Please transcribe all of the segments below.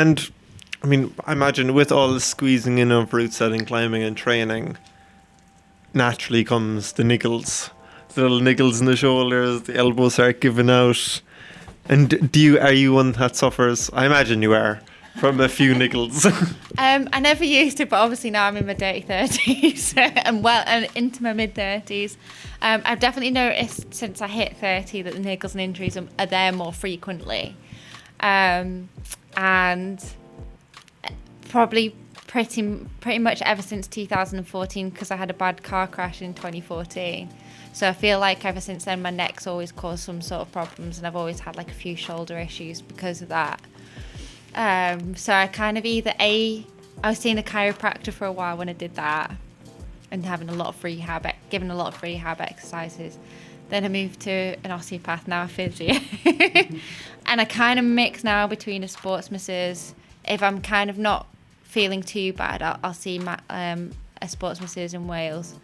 And I mean, I imagine with all the squeezing in of route setting, climbing, and training, naturally comes the niggles, the little niggles in the shoulders, the elbows start giving out. And are you one that suffers? I imagine you are, from a few niggles. I never used to, but obviously now I'm in my dirty 30s and into my mid 30s. I've definitely noticed since I hit 30 that the niggles and injuries are there more frequently. And probably pretty much ever since 2014, because I had a bad car crash in 2014. So I feel like ever since then my neck's always caused some sort of problems, and I've always had like a few shoulder issues because of that. So I kind of I was seeing a chiropractor for a while when I did that, and having a lot of giving a lot of rehab exercises. Then I moved to an osteopath, now a physio. And I kind of mix now between a sports masseuse. If I'm kind of not feeling too bad, I'll see a sports masseuse in Wales.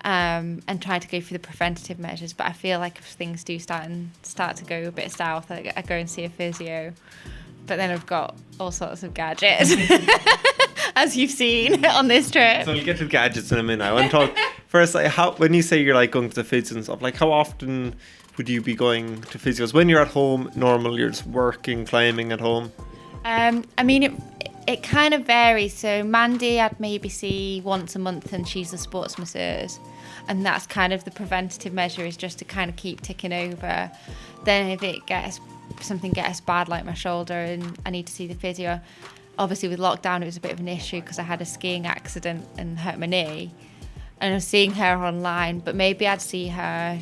And try to go through the preventative measures. But I feel like if things do start to go a bit south, I go and see a physio. But then I've got all sorts of gadgets, as you've seen on this trip. So we'll get to the gadgets in a minute. I want to talk first, like, when you say you're like going to the physio and stuff, like how often would you be going to physios? When you're at home, normal, you're just working, climbing at home? I mean, it kind of varies. So Mandy I'd maybe see once a month, and she's a sports masseuse. And that's kind of the preventative measure, is just to kind of keep ticking over. Then if something gets bad like my shoulder and I need to see the physio, obviously with lockdown it was a bit of an issue because I had a skiing accident and hurt my knee, and I was seeing her online, but maybe I'd see her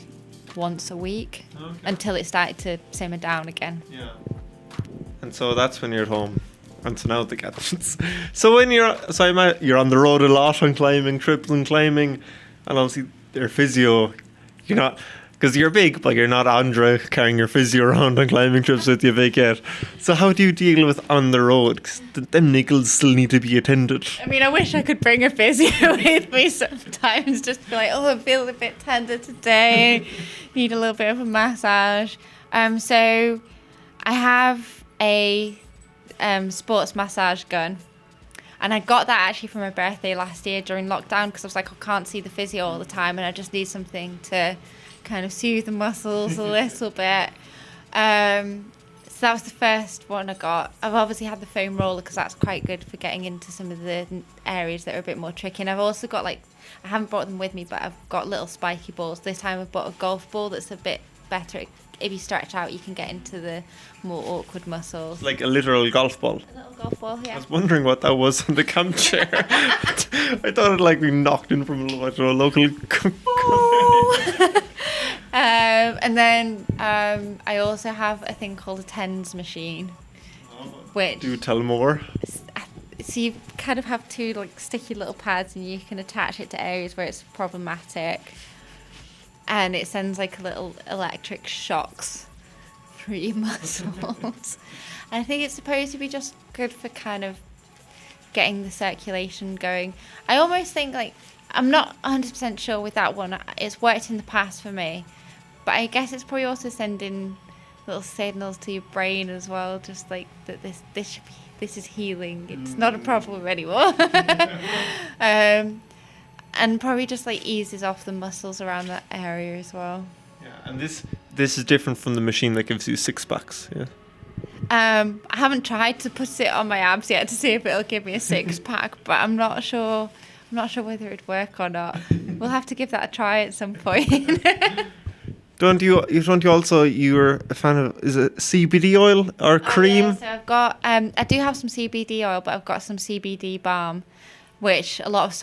once a week. Okay. Until it started to simmer down again. Yeah. And so that's when you're at home. And so now the gadgets. So when you're on the road a lot on climbing, trips and climbing, and obviously their physio, you're not, because you're big, but you're not Andra carrying your physio around on climbing trips with you big yet. So how do you deal with on the road? Because them niggles still need to be attended. I mean, I wish I could bring a physio with me sometimes, just to be like, oh, I feel a bit tender today, need a little bit of a massage. So I have a sports massage gun, and I got that actually for my birthday last year during lockdown, because I was like, I can't see the physio all the time and I just need something to kind of soothe the muscles a little bit. So that was the first one I got. I've obviously had the foam roller because that's quite good for getting into some of the areas that are a bit more tricky. And I've also got, like, I haven't brought them with me, but I've got little spiky balls. This time I've bought a golf ball that's a bit better. If you stretch out, you can get into the more awkward muscles. Like a literal golf ball? A little golf ball, yeah. I was wondering what that was in the camp chair. I thought it'd like be knocked in from a local... And then I also have a thing called a TENS machine. Which, do tell more. So you kind of have two like sticky little pads, and you can attach it to areas where it's problematic. And it sends like little electric shocks through your muscles. And I think it's supposed to be just good for kind of getting the circulation going. I almost think, like, I'm not 100% sure with that one. It's worked in the past for me. But I guess it's probably also sending little signals to your brain as well, just like that this is healing. It's not a problem anymore. And probably just like eases off the muscles around that area as well. Yeah, and this is different from the machine that gives you 6 packs. Yeah. I haven't tried to put it on my abs yet to see if it'll give me a 6-pack, but I'm not sure whether it'd work or not. We'll have to give that a try at some point. Don't you also, you're a fan of, is it CBD oil or cream? Yeah, so I've got, I do have some CBD oil, but I've got some CBD balm, which a lot of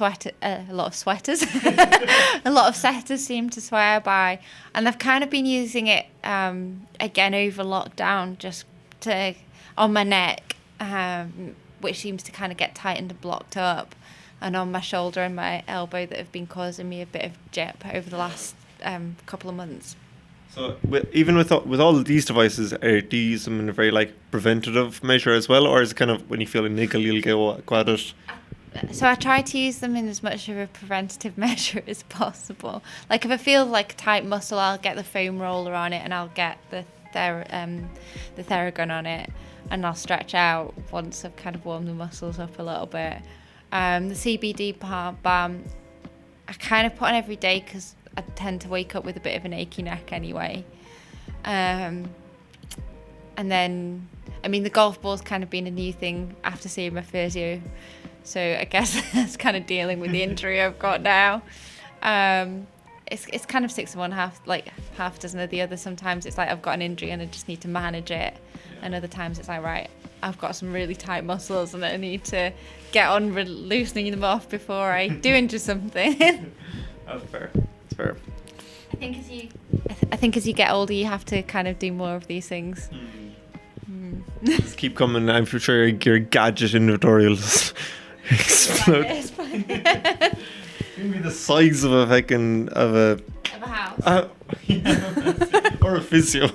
setters seem to swear by. And I've kind of been using it again over lockdown, just on my neck, which seems to kind of get tightened and blocked up, and on my shoulder and my elbow that have been causing me a bit of jip over the last couple of months. So even with all of these devices, do you use them in a very like preventative measure as well, or is it kind of when you feel a niggle you'll go at it? So I try to use them in as much of a preventative measure as possible. Like if I feel like a tight muscle, I'll get the foam roller on it, and I'll get the Theragun on it. and I'll stretch out once I've kind of warmed the muscles up a little bit. The CBD balm, I kind of put on every day because I tend to wake up with a bit of an achy neck anyway. And then, I mean, the golf ball's kind of been a new thing after seeing my physio. So I guess that's kind of dealing with the injury I've got now. It's kind of 6 of one, half a dozen of the other. Sometimes it's like I've got an injury and I just need to manage it. And other times it's like, right, I've got some really tight muscles and I need to get on loosening them off before I do injure something. That's fair. That's fair. I think as you get older, you have to kind of do more of these things. Just keep coming. I'm sure your gadget inventory will just explode. Give me the size of a Of a house. or a physio.